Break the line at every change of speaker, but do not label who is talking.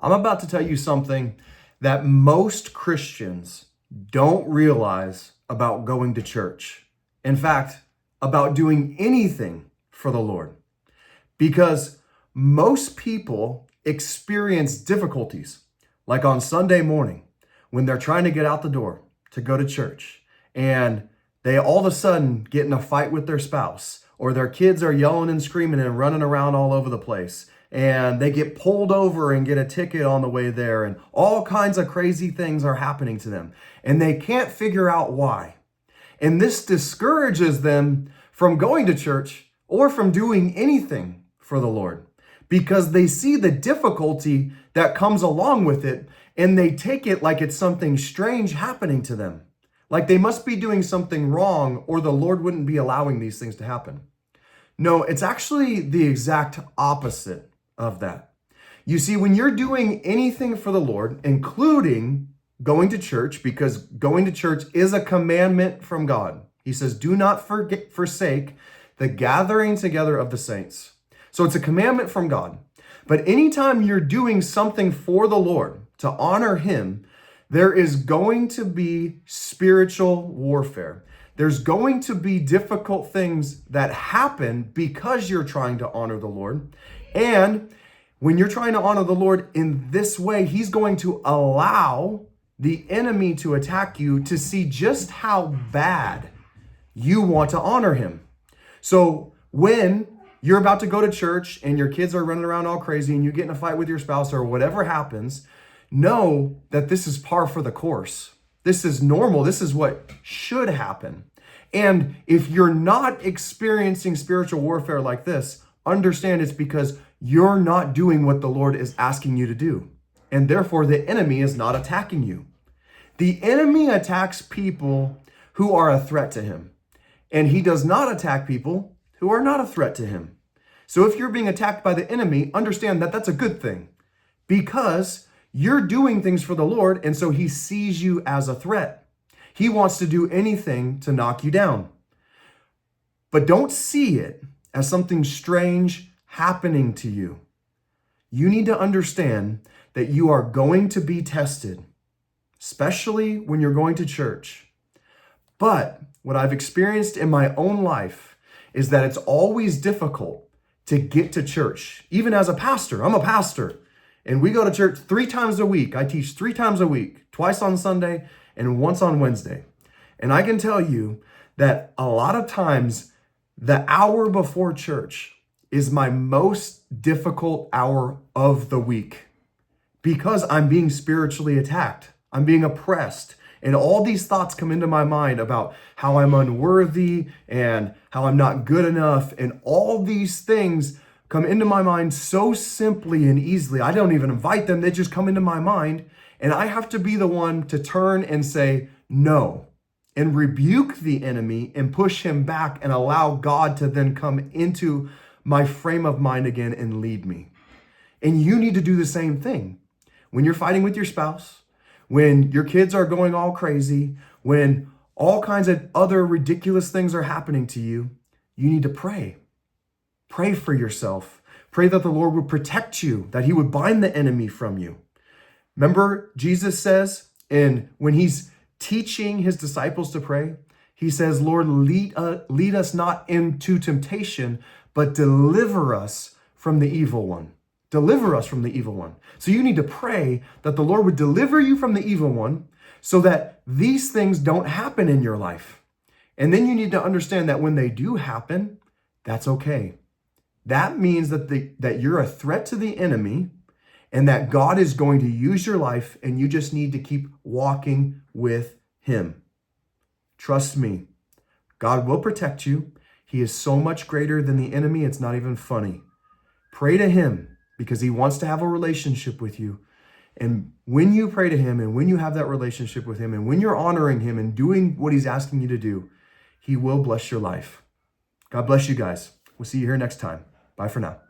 I'm about to tell you something that most Christians don't realize about going to church. In fact, about doing anything for the Lord. Because most people experience difficulties, like on Sunday morning when they're trying to get out the door to go to church, and they all of a sudden get in a fight with their spouse, or their kids are yelling and screaming and running around all over the place, and they get pulled over and get a ticket on the way there, and all kinds of crazy things are happening to them, and they can't figure out why. And this discourages them from going to church or from doing anything for the Lord, because they see the difficulty that comes along with it, and they take it like it's something strange happening to them. Like they must be doing something wrong, or the Lord wouldn't be allowing these things to happen. No, it's actually the exact opposite of that. You see, when you're doing anything for the Lord, including going to church, because going to church is a commandment from God. He says, do not forsake the gathering together of the saints. So it's a commandment from God. But anytime you're doing something for the Lord to honor Him, there is going to be spiritual warfare. There's going to be difficult things that happen because you're trying to honor the Lord. And when you're trying to honor the Lord in this way, He's going to allow the enemy to attack you to see just how bad you want to honor Him. So when you're about to go to church and your kids are running around all crazy and you get in a fight with your spouse or whatever happens, know that this is par for the course. This is normal. This is what should happen. And if you're not experiencing spiritual warfare like this, understand it's because you're not doing what the Lord is asking you to do. And therefore, the enemy is not attacking you. The enemy attacks people who are a threat to him. And he does not attack people who are not a threat to him. So if you're being attacked by the enemy, understand that that's a good thing, because you're doing things for the Lord, and so He sees you as a threat. He wants to do anything to knock you down. But don't see it as something strange happening to you. You need to understand that you are going to be tested, especially when you're going to church. But what I've experienced in my own life is that it's always difficult to get to church. Even as a pastor, I'm a pastor, and we go to church 3 times a week. I teach 3 times a week, twice on Sunday and once on Wednesday. And I can tell you that a lot of times the hour before church is my most difficult hour of the week, because I'm being spiritually attacked. I'm being oppressed. And all these thoughts come into my mind about how I'm unworthy and how I'm not good enough. And all these things come into my mind so simply and easily. I don't even invite them. They just come into my mind. And I have to be the one to turn and say no, and rebuke the enemy and push him back and allow God to then come into my frame of mind again and lead me. And you need to do the same thing. When you're fighting with your spouse, when your kids are going all crazy, when all kinds of other ridiculous things are happening to you, you need to pray. Pray for yourself. Pray that the Lord would protect you, that He would bind the enemy from you. Remember, Jesus says, and when He's teaching His disciples to pray, He says, Lord, lead us not into temptation, but deliver us from the evil one. Deliver us from the evil one. So you need to pray that the Lord would deliver you from the evil one so that these things don't happen in your life. And then you need to understand that when they do happen, that's okay. That means that you're a threat to the enemy, and that God is going to use your life, and you just need to keep walking with Him. Trust me, God will protect you. He is so much greater than the enemy, it's not even funny. Pray to Him, because He wants to have a relationship with you. And when you pray to Him, and when you have that relationship with Him, and when you're honoring Him and doing what He's asking you to do, He will bless your life. God bless you guys. We'll see you here next time. Bye for now.